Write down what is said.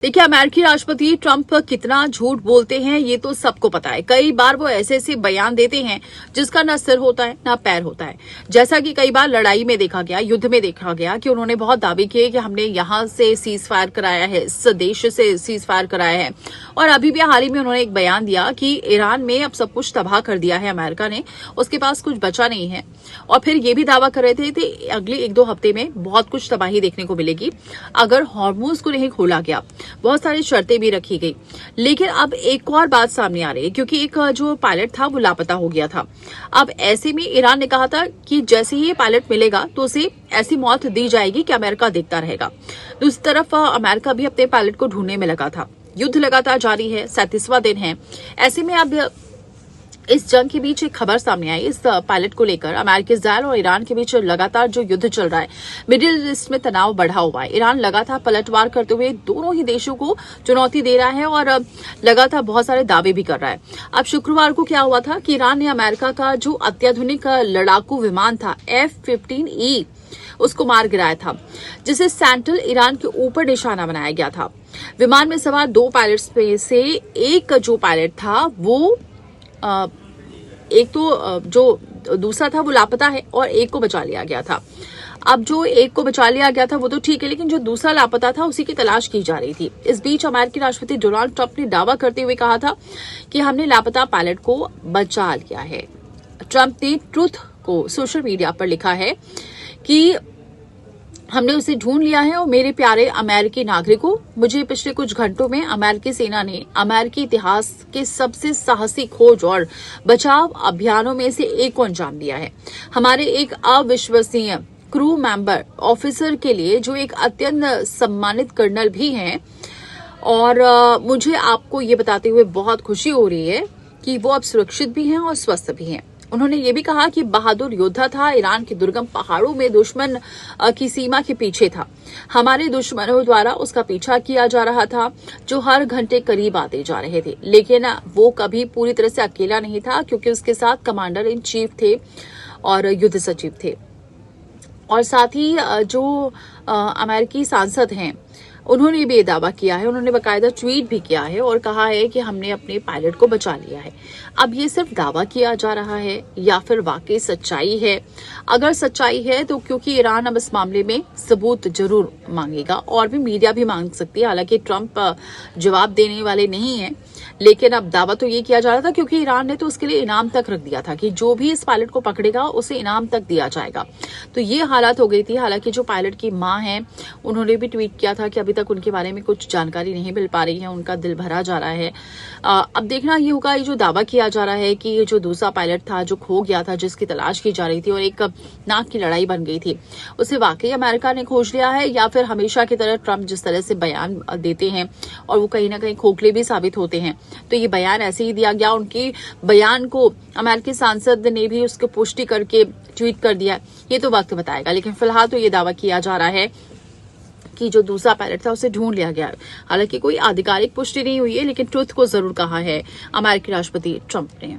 देखिए, अमेरिकी राष्ट्रपति ट्रंप कितना झूठ बोलते हैं ये तो सबको पता है। कई बार वो ऐसे ऐसे बयान देते हैं जिसका ना सिर होता है ना पैर होता है। जैसा कि कई बार लड़ाई में देखा गया, युद्ध में देखा गया कि उन्होंने बहुत दावे किए कि हमने यहां से सीज फायर कराया है, इस देश से सीज फायर कराया है। और अभी भी हाल ही में उन्होंने एक बयान दिया कि ईरान में अब सब कुछ तबाह कर दिया है अमेरिका ने, उसके पास कुछ बचा नहीं है। और फिर ये भी दावा कर रहे थे कि अगले 1-2 हफ्ते में बहुत कुछ तबाही देखने को मिलेगी अगर हॉर्मुज को नहीं खोला गया। बहुत सारी शर्तें भी रखी गई। लेकिन अब एक और बात सामने आ रही है, क्योंकि एक जो पायलट था वो लापता हो गया था। अब ऐसे में ईरान ने कहा था कि जैसे ही ये पायलट मिलेगा तो उसे ऐसी मौत दी जाएगी कि अमेरिका देखता रहेगा। दूसरी तरफ अमेरिका भी अपने पायलट को ढूंढने में लगा था। युद्ध लगातार जारी है, 37वां दिन है। ऐसे में अब इस जंग के बीच एक खबर सामने आई इस पायलट को लेकर। अमेरिकी इजरायल और ईरान के बीच लगातार जो युद्ध चल रहा है, मिडिल ईस्ट में तनाव बढ़ा हुआ है। ईरान लगातार पलटवार करते हुए दोनों ही देशों को चुनौती दे रहा है और लगातार बहुत सारे दावे भी कर रहा है। अब शुक्रवार को क्या हुआ था कि ईरान ने अमेरिका का जो अत्याधुनिक लड़ाकू विमान था F-15E उसको मार गिराया था, जिसे सेंट्रल ईरान के ऊपर निशाना बनाया गया था। विमान में सवार 2 पायलट्स में से एक जो पायलट था वो एक तो जो दूसरा था वो लापता है और एक को बचा लिया गया था। अब जो एक को बचा लिया गया था वो तो ठीक है, लेकिन जो दूसरा लापता था उसी की तलाश की जा रही थी। इस बीच अमेरिकी राष्ट्रपति डोनाल्ड ट्रंप ने दावा करते हुए कहा था कि हमने लापता पायलट को बचा लिया है। ट्रंप ने ट्रुथ को सोशल मीडिया पर लिखा है कि हमने उसे ढूंढ लिया है और मेरे प्यारे अमेरिकी नागरिकों, मुझे पिछले कुछ घंटों में अमेरिकी सेना ने अमेरिकी इतिहास के सबसे साहसी खोज और बचाव अभियानों में से एक को अंजाम दिया है। हमारे एक अविश्वसनीय क्रू मेंबर ऑफिसर के लिए जो एक अत्यंत सम्मानित कर्नल भी हैं, और मुझे आपको ये बताते हुए बहुत खुशी हो रही है कि वो अब सुरक्षित भी हैं और स्वस्थ भी हैं। उन्होंने ये भी कहा कि बहादुर योद्धा था, ईरान के दुर्गम पहाड़ों में दुश्मन की सीमा के पीछे था। हमारे दुश्मनों द्वारा उसका पीछा किया जा रहा था, जो हर घंटे करीब आते जा रहे थे। लेकिन वो कभी पूरी तरह से अकेला नहीं था, क्योंकि उसके साथ कमांडर इन चीफ थे और युद्ध सचिव थे। और साथ ही जो अमेरिकी सांसद हैं उन्होंने भी ये दावा किया है, उन्होंने बाकायदा ट्वीट भी किया है और कहा है कि हमने अपने पायलट को बचा लिया है। अब ये सिर्फ दावा किया जा रहा है या फिर वाकई सच्चाई है? अगर सच्चाई है तो क्योंकि ईरान अब इस मामले में सबूत जरूर मांगेगा और भी मीडिया भी मांग सकती है। हालांकि ट्रंप जवाब देने वाले नहीं है, लेकिन अब दावा तो ये किया जा रहा था क्योंकि ईरान ने तो उसके लिए इनाम तक रख दिया था कि जो भी इस पायलट को पकड़ेगा उसे इनाम तक दिया जाएगा। तो ये हालात हो गई थी। हालांकि जो पायलट की मां है उन्होंने भी ट्वीट किया था कि अभी तक उनके बारे में कुछ जानकारी नहीं मिल पा रही है, उनका दिल भरा जा रहा है। अब देखना ये होगा, ये जो दावा किया जा रहा है कि ये जो दूसरा पायलट था जो खो गया था, जिसकी तलाश की जा रही थी और एक नाक की लड़ाई बन गई थी, उसे वाकई अमेरिका ने खोज लिया है या फिर हमेशा की तरह ट्रंप जिस तरह से बयान देते हैं और वो कहीं ना कहीं खोखले भी साबित होते हैं, तो ये बयान ऐसे ही दिया गया। उनके बयान को अमेरिकी सांसद ने भी उसकी पुष्टि करके ट्वीट कर दिया। ये तो वक्त बताएगा, लेकिन फिलहाल तो ये दावा किया जा रहा है कि जो दूसरा पायलट था उसे ढूंढ लिया गया। हालांकि कोई आधिकारिक पुष्टि नहीं हुई है, लेकिन ट्रुथ को जरूर कहा है अमेरिकी राष्ट्रपति ट्रंप ने।